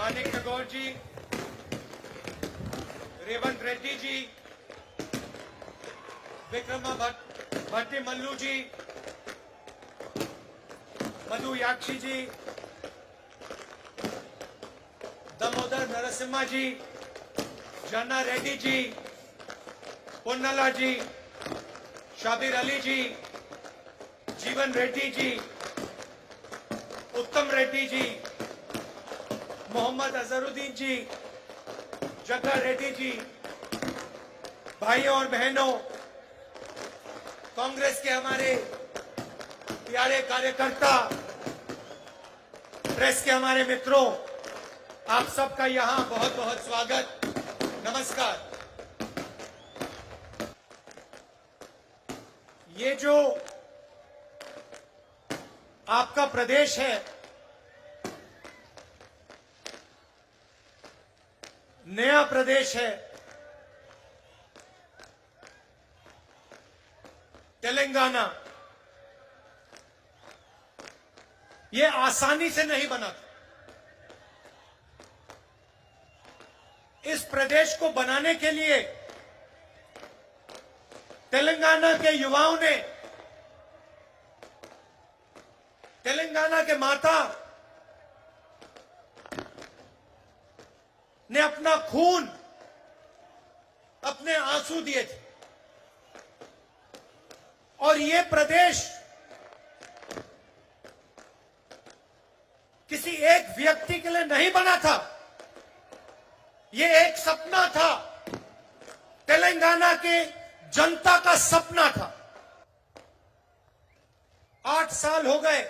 मानिक गौर जी, रेवंत रेड्डी जी, विक्रमा भट्टी मल्लू जी, मधु याक्षी जी, दामोदर नरसिम्हा जी, जन्ना रेड्डी जी, पुन्नला जी, शाबिर अली जी, जीवन रेड्डी जी, उत्तम रेड्डी जी, मोहम्मद अजहरुद्दीन जी, जग्गा रेड्डी जी, भाइयों और बहनों, कांग्रेस के हमारे प्यारे कार्यकर्ता, प्रेस के हमारे मित्रों, आप सबका यहां बहुत बहुत स्वागत, नमस्कार। ये जो आपका प्रदेश है, नया प्रदेश है, तेलंगाना, ये आसानी से नहीं बना था। इस प्रदेश को बनाने के लिए तेलंगाना के युवाओं ने, तेलंगाना के माता ने अपना खून, अपने आंसू दिए थे। और ये प्रदेश किसी एक व्यक्ति के लिए नहीं बना था, ये एक सपना था, तेलंगाना के जनता का सपना था। 8 साल हो गए।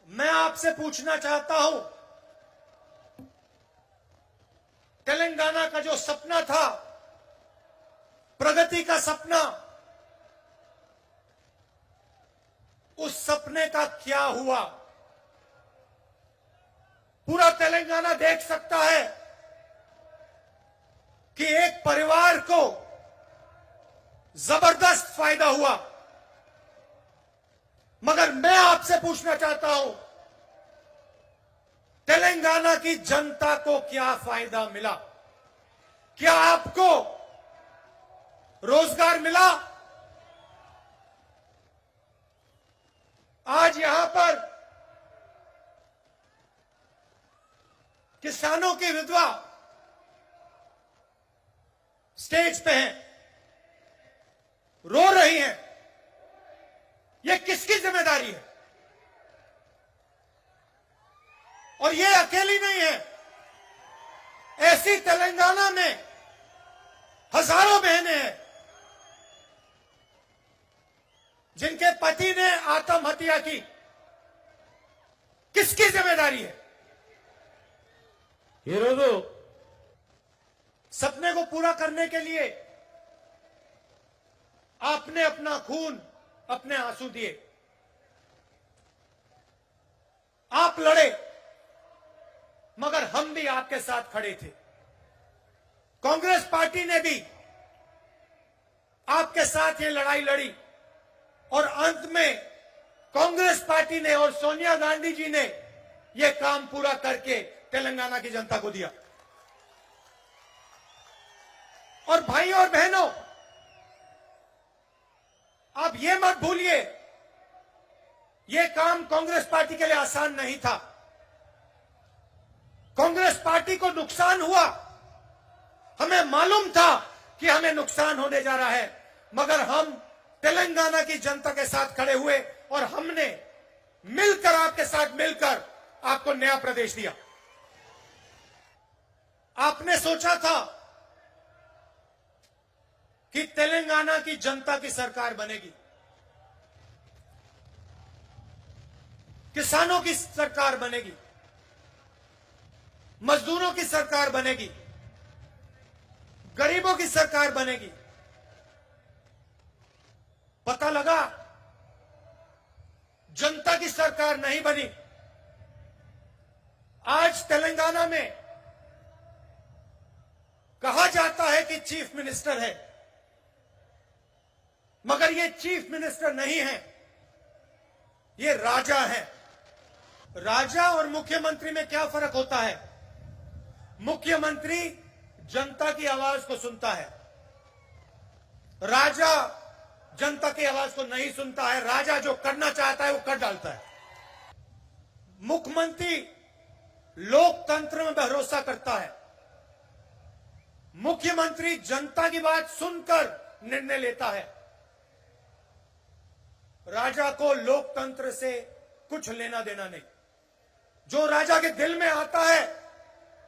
मैं आपसे पूछना चाहता हूं, तेलंगाना का जो सपना था, प्रगति का सपना, उस सपने का क्या हुआ? पूरा तेलंगाना देख सकता है कि एक परिवार को जबरदस्त फायदा हुआ, मगर मैं आपसे पूछना चाहता हूं, तेलंगाना की जनता को क्या फायदा मिला? क्या आपको रोजगार मिला? आज यहां पर किसानों की विधवा स्टेज पे हैं, रो रही हैं। ये किसकी जिम्मेदारी है? और ये अकेली नहीं है, ऐसी तेलंगाना में हजारों बहनें हैं जिनके पति ने आत्महत्या की। किसकी जिम्मेदारी है? सपने को पूरा करने के लिए आपने अपना खून, अपने आंसू दिए, आप लड़े, मगर हम भी आपके साथ खड़े थे। कांग्रेस पार्टी ने भी आपके साथ ये लड़ाई लड़ी और अंत में कांग्रेस पार्टी ने और सोनिया गांधी जी ने ये काम पूरा करके तेलंगाना की जनता को दिया। और भाइयों और बहनों, आप ये मत भूलिए, ये काम कांग्रेस पार्टी के लिए आसान नहीं था। कांग्रेस पार्टी को नुकसान हुआ, हमें मालूम था कि हमें नुकसान होने जा रहा है, मगर हम तेलंगाना की जनता के साथ खड़े हुए और हमने मिलकर, आपके साथ मिलकर आपको नया प्रदेश दिया। आपने सोचा था कि तेलंगाना की जनता की सरकार बनेगी, किसानों की सरकार बनेगी, मजदूरों की सरकार बनेगी, गरीबों की सरकार बनेगी। पता लगा जनता की सरकार नहीं बनी। आज तेलंगाना में कहा जाता है कि चीफ मिनिस्टर है, मगर ये चीफ मिनिस्टर नहीं है, ये राजा है। राजा और मुख्यमंत्री में क्या फर्क होता है? मुख्यमंत्री जनता की आवाज को सुनता है, राजा जनता की आवाज को नहीं सुनता है। राजा जो करना चाहता है वो कर डालता है। मुख्यमंत्री लोकतंत्र में भरोसा करता है, मुख्यमंत्री जनता की बात सुनकर निर्णय लेता है। राजा को लोकतंत्र से कुछ लेना देना नहीं। जो राजा के दिल में आता है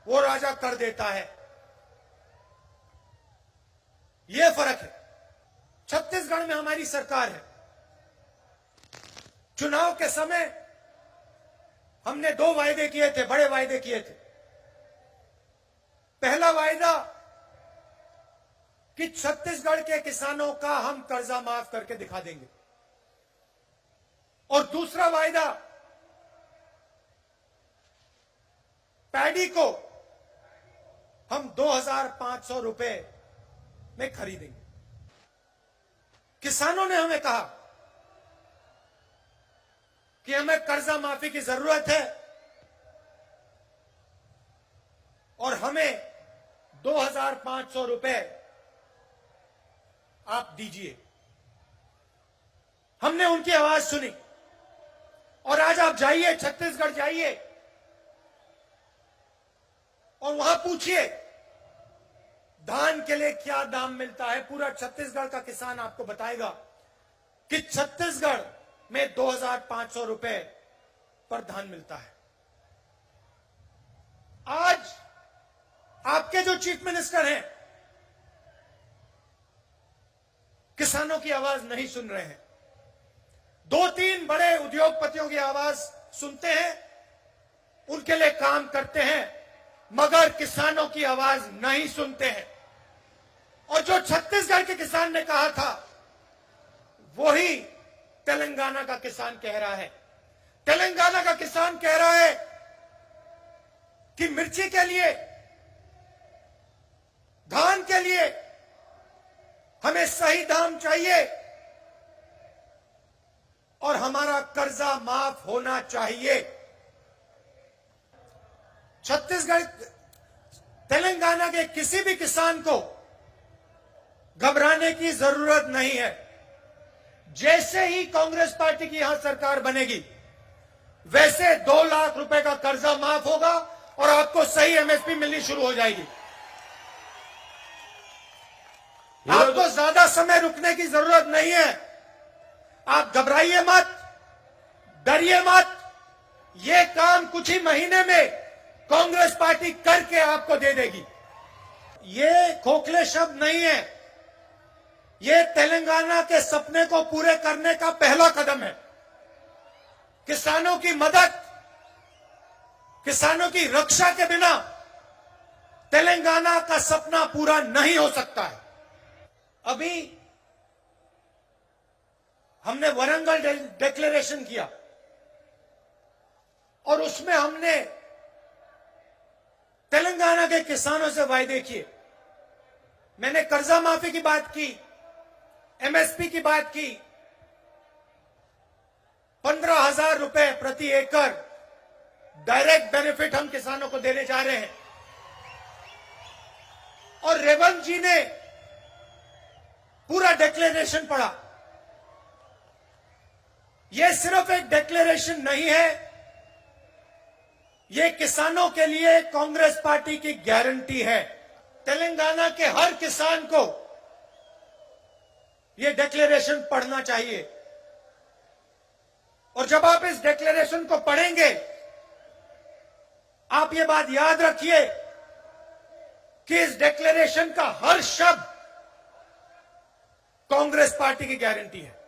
वो राजा कर देता है। यह फर्क है। छत्तीसगढ़ में हमारी सरकार है। चुनाव के समय हमने 2 वायदे किए थे, बड़े वायदे किए थे। पहला वायदा कि छत्तीसगढ़ के किसानों का हम कर्जा माफ करके दिखा देंगे, और दूसरा वायदा पैडी को हम 2,500 रुपए में खरीदेंगे। किसानों ने हमें कहा कि हमें कर्जा माफी की जरूरत है और हमें 2,500 रुपए आप दीजिए। हमने उनकी आवाज सुनी और आज आप जाइए, छत्तीसगढ़ जाइए और वहां पूछिए धान के लिए क्या दाम मिलता है। पूरा छत्तीसगढ़ का किसान आपको बताएगा कि छत्तीसगढ़ में 2,500 रुपए पर धान मिलता है। आज आपके जो चीफ मिनिस्टर हैं किसानों की आवाज नहीं सुन रहे हैं। 2-3 बड़े उद्योगपतियों की आवाज सुनते हैं, उनके लिए काम करते हैं, मगर किसानों की आवाज नहीं सुनते हैं। और जो छत्तीसगढ़ के किसान ने कहा था वही तेलंगाना का किसान कह रहा है। तेलंगाना का किसान कह रहा है कि मिर्ची के लिए, धान के लिए हमें सही दाम चाहिए और हमारा कर्जा माफ होना चाहिए। छत्तीसगढ़, तेलंगाना के किसी भी किसान को घबराने की जरूरत नहीं है। जैसे ही कांग्रेस पार्टी की यहां सरकार बनेगी वैसे 2 लाख रुपए का कर्जा माफ होगा और आपको सही एमएसपी मिलनी शुरू हो जाएगी। आपको ज्यादा समय रुकने की जरूरत नहीं है। आप घबराइए मत, डरिए मत। ये काम कुछ ही महीने में कांग्रेस पार्टी करके आपको दे देगी। ये खोखले शब्द नहीं है, ये तेलंगाना के सपने को पूरे करने का पहला कदम है। किसानों की मदद, किसानों की रक्षा के बिना तेलंगाना का सपना पूरा नहीं हो सकता है। अभी हमने वरंगल डिक्लेरेशन किया और उसमें हमने तेलंगाना के किसानों से वायदे किए। मैंने कर्जा माफी की बात की, एमएसपी की बात की, 15,000 रुपए प्रति एकड़ डायरेक्ट बेनिफिट हम किसानों को देने जा रहे हैं। और रेवंत जी ने पूरा डिक्लेरेशन पढ़ा। यह सिर्फ एक डिक्लेरेशन नहीं है, यह किसानों के लिए कांग्रेस पार्टी की गारंटी है। तेलंगाना के हर किसान को यह डिक्लेरेशन पढ़ना चाहिए और जब आप इस डिक्लेरेशन को पढ़ेंगे आप यह बात याद रखिए कि इस डिक्लेरेशन का हर शब्द कांग्रेस पार्टी की गारंटी है।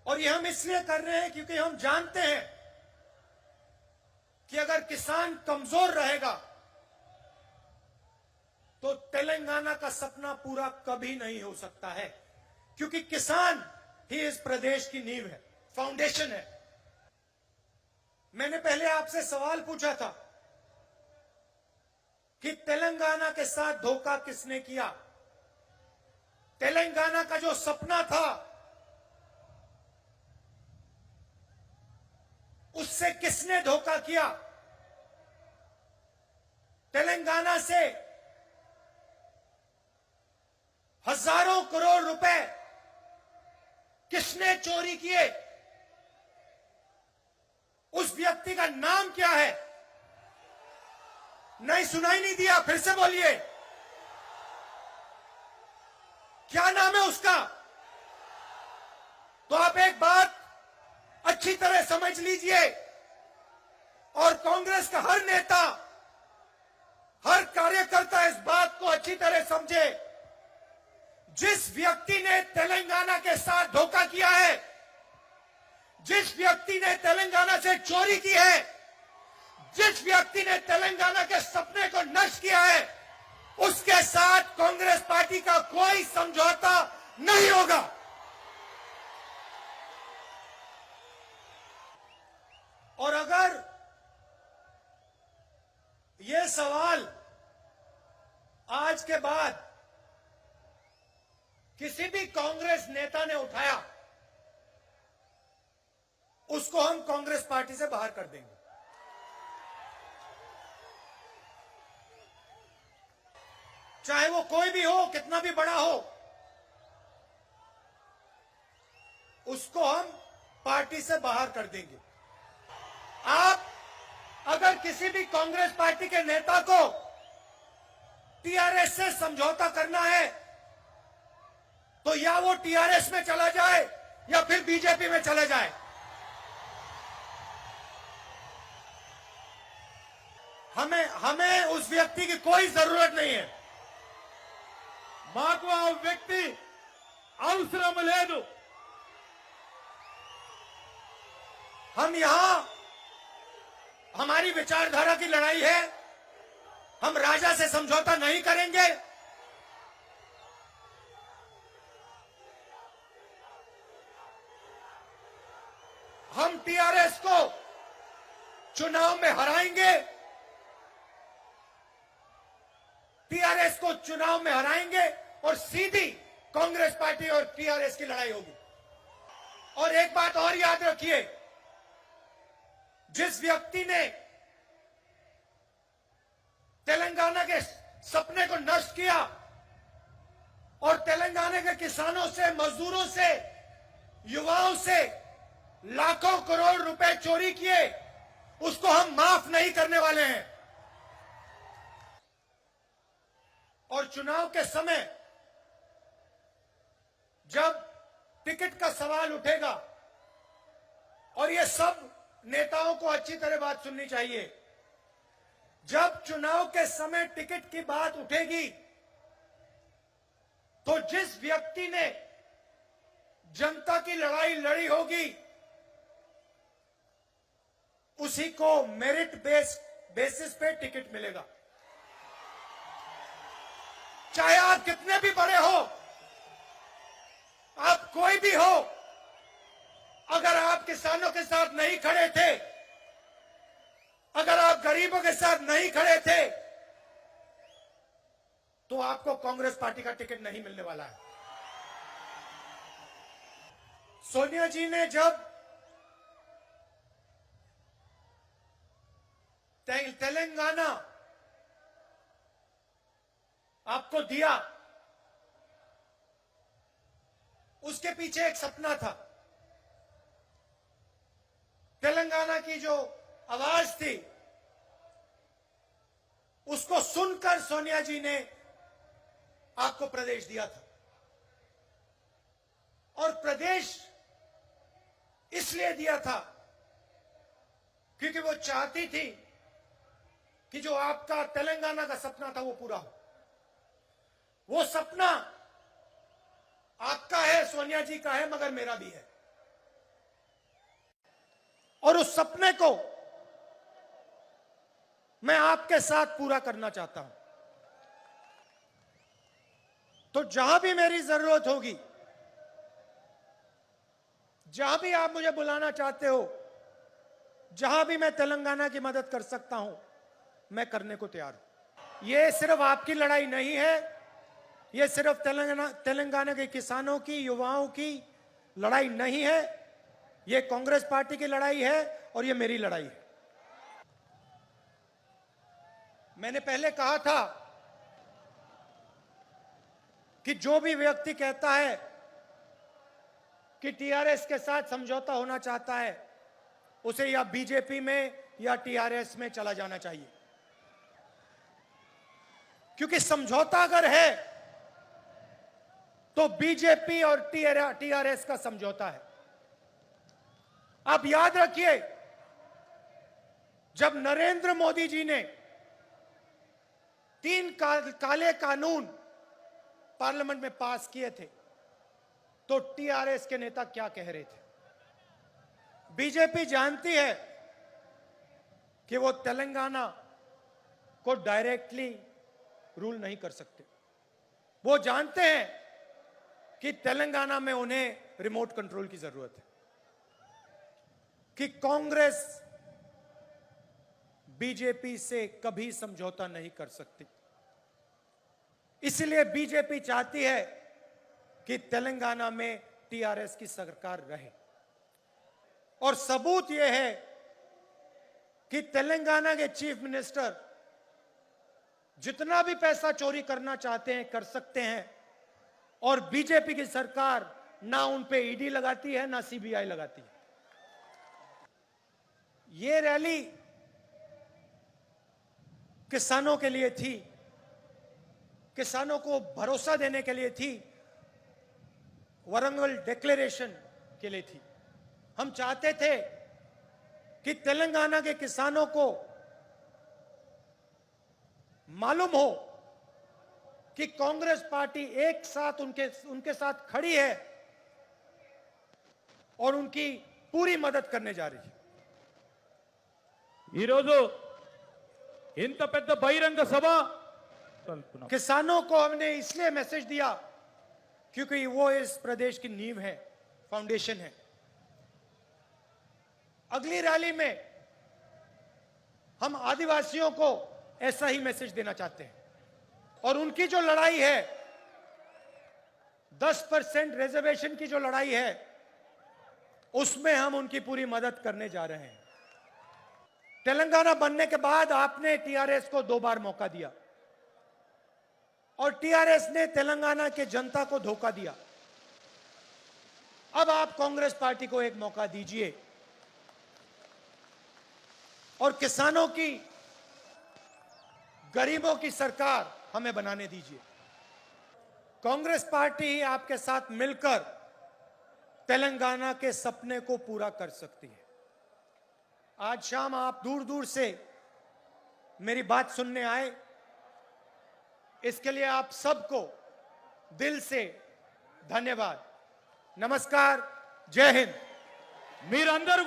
और यह हम इसलिए कर रहे हैं क्योंकि हम जानते हैं कि अगर किसान कमजोर रहेगा तो तेलंगाना का सपना पूरा कभी नहीं हो सकता है, क्योंकि किसान ही इस प्रदेश की नींव है, फाउंडेशन है। मैंने पहले आपसे सवाल पूछा था कि तेलंगाना के साथ धोखा किसने किया। तेलंगाना का जो सपना था उससे से किसने धोखा किया? तेलंगाना से हजारों करोड़ रुपए किसने चोरी किए? उस व्यक्ति का नाम क्या है? नहीं, सुनाई नहीं दिया, फिर से बोलिए, क्या नाम है उसका? तो आप एक बात अच्छी तरह समझ लीजिए और कांग्रेस का हर नेता, हर कार्यकर्ता इस बात को अच्छी तरह समझे। जिस व्यक्ति ने तेलंगाना के साथ धोखा किया है, जिस व्यक्ति ने तेलंगाना से चोरी की है, जिस व्यक्ति ने तेलंगाना के सपने को नष्ट किया है, उसके साथ कांग्रेस पार्टी का कोई समझौता नहीं होगा। और अगर यह सवाल आज के बाद किसी भी कांग्रेस नेता ने उठाया, उसको हम कांग्रेस पार्टी से बाहर कर देंगे। चाहे वो कोई भी हो, कितना भी बड़ा हो, उसको हम पार्टी से बाहर कर देंगे। आप अगर किसी भी कांग्रेस पार्टी के नेता को टीआरएस से समझौता करना है, तो या वो टीआरएस में चला जाए या फिर बीजेपी में चले जाए। हमें उस व्यक्ति की कोई जरूरत नहीं है। మాకు ఆ వ్యక్తి అవసరం లేదు। हम यहां हमारी विचारधारा की लड़ाई है, हम राजा से समझौता नहीं करेंगे। हम टीआरएस को चुनाव में हराएंगे, टीआरएस को चुनाव में हराएंगे और सीधी कांग्रेस पार्टी और टीआरएस की लड़ाई होगी। और एक बात और याद रखिए, जिस व्यक्ति ने तेलंगाना के सपने को नष्ट किया और तेलंगाना के किसानों से, मजदूरों से, युवाओं से लाखों करोड़ रुपए चोरी किए, उसको हम माफ नहीं करने वाले हैं। और चुनाव के समय जब टिकट का सवाल उठेगा, और ये सब नेताओं को अच्छी तरह बात सुननी चाहिए, जब चुनाव के समय टिकट की बात उठेगी, तो जिस व्यक्ति ने जनता की लड़ाई लड़ी होगी, उसी को मेरिट बेसिस पे टिकट मिलेगा। चाहे आप कितने भी बड़े हो, आप कोई भी हो, अगर आप किसानों के साथ नहीं खड़े थे, अगर आप गरीबों के साथ नहीं खड़े थे, तो आपको कांग्रेस पार्टी का टिकट नहीं मिलने वाला है। सोनिया जी ने जब तेलंगाना आपको दिया, उसके पीछे एक सपना था। तेलंगाना की जो आवाज थी, उसको सुनकर सोनिया जी ने आपको प्रदेश दिया था। और प्रदेश इसलिए दिया था क्योंकि वो चाहती थी कि जो आपका तेलंगाना का सपना था वो पूरा हो। वो सपना आपका है, सोनिया जी का है, मगर मेरा भी है। और उस सपने को मैं आपके साथ पूरा करना चाहता हूं। तो जहां भी मेरी जरूरत होगी, जहां भी आप मुझे बुलाना चाहते हो, जहां भी मैं तेलंगाना की मदद कर सकता हूं, मैं करने को तैयार हूं। यह सिर्फ आपकी लड़ाई नहीं है, यह सिर्फ तेलंगाना के किसानों की, युवाओं की लड़ाई नहीं है, ये कांग्रेस पार्टी की लड़ाई है और ये मेरी लड़ाई है। मैंने पहले कहा था कि जो भी व्यक्ति कहता है कि टीआरएस के साथ समझौता होना चाहता है, उसे या बीजेपी में या टीआरएस में चला जाना चाहिए, क्योंकि समझौता अगर है तो बीजेपी और टीआरएस का समझौता है। आप याद रखिए, जब नरेंद्र मोदी जी ने 3 काले कानून पार्लियामेंट में पास किए थे, तो टीआरएस के नेता क्या कह रहे थे? बीजेपी जानती है कि वो तेलंगाना को डायरेक्टली रूल नहीं कर सकते। वो जानते हैं कि तेलंगाना में उन्हें रिमोट कंट्रोल की जरूरत है, कि कांग्रेस बीजेपी से कभी समझौता नहीं कर सकती। इसलिए बीजेपी चाहती है कि तेलंगाना में टीआरएस की सरकार रहे। और सबूत यह है कि तेलंगाना के चीफ मिनिस्टर जितना भी पैसा चोरी करना चाहते हैं कर सकते हैं, और बीजेपी की सरकार ना उन पे ईडी लगाती है ना सीबीआई लगाती है। ये रैली किसानों के लिए थी, किसानों को भरोसा देने के लिए थी, वारंगल डिक्लेरेशन के लिए थी। हम चाहते थे कि तेलंगाना के किसानों को मालूम हो कि कांग्रेस पार्टी एक साथ उनके साथ खड़ी है और उनकी पूरी मदद करने जा रही है। ఈరోజు ఇంత పెద్ద బహిరంగ సభ किसानों को हमने इसलिए मैसेज दिया क्योंकि वो इस प्रदेश की नींव है, फाउंडेशन है। अगली रैली में हम आदिवासियों को ऐसा ही मैसेज देना चाहते हैं, और उनकी जो लड़ाई है 10% रिजर्वेशन की जो लड़ाई है, उसमें हम उनकी पूरी मदद करने जा रहे हैं। तेलंगाना बनने के बाद आपने टीआरएस को 2 बार मौका दिया और टीआरएस ने तेलंगाना के जनता को धोखा दिया। अब आप कांग्रेस पार्टी को एक मौका दीजिए और किसानों की, गरीबों की सरकार हमें बनाने दीजिए। कांग्रेस पार्टी ही आपके साथ मिलकर तेलंगाना के सपने को पूरा कर सकती है। आज शाम आप दूर दूर से मेरी बात सुनने आए, इसके लिए आप सबको दिल से धन्यवाद। नमस्कार, जय हिंद। మీరందరూ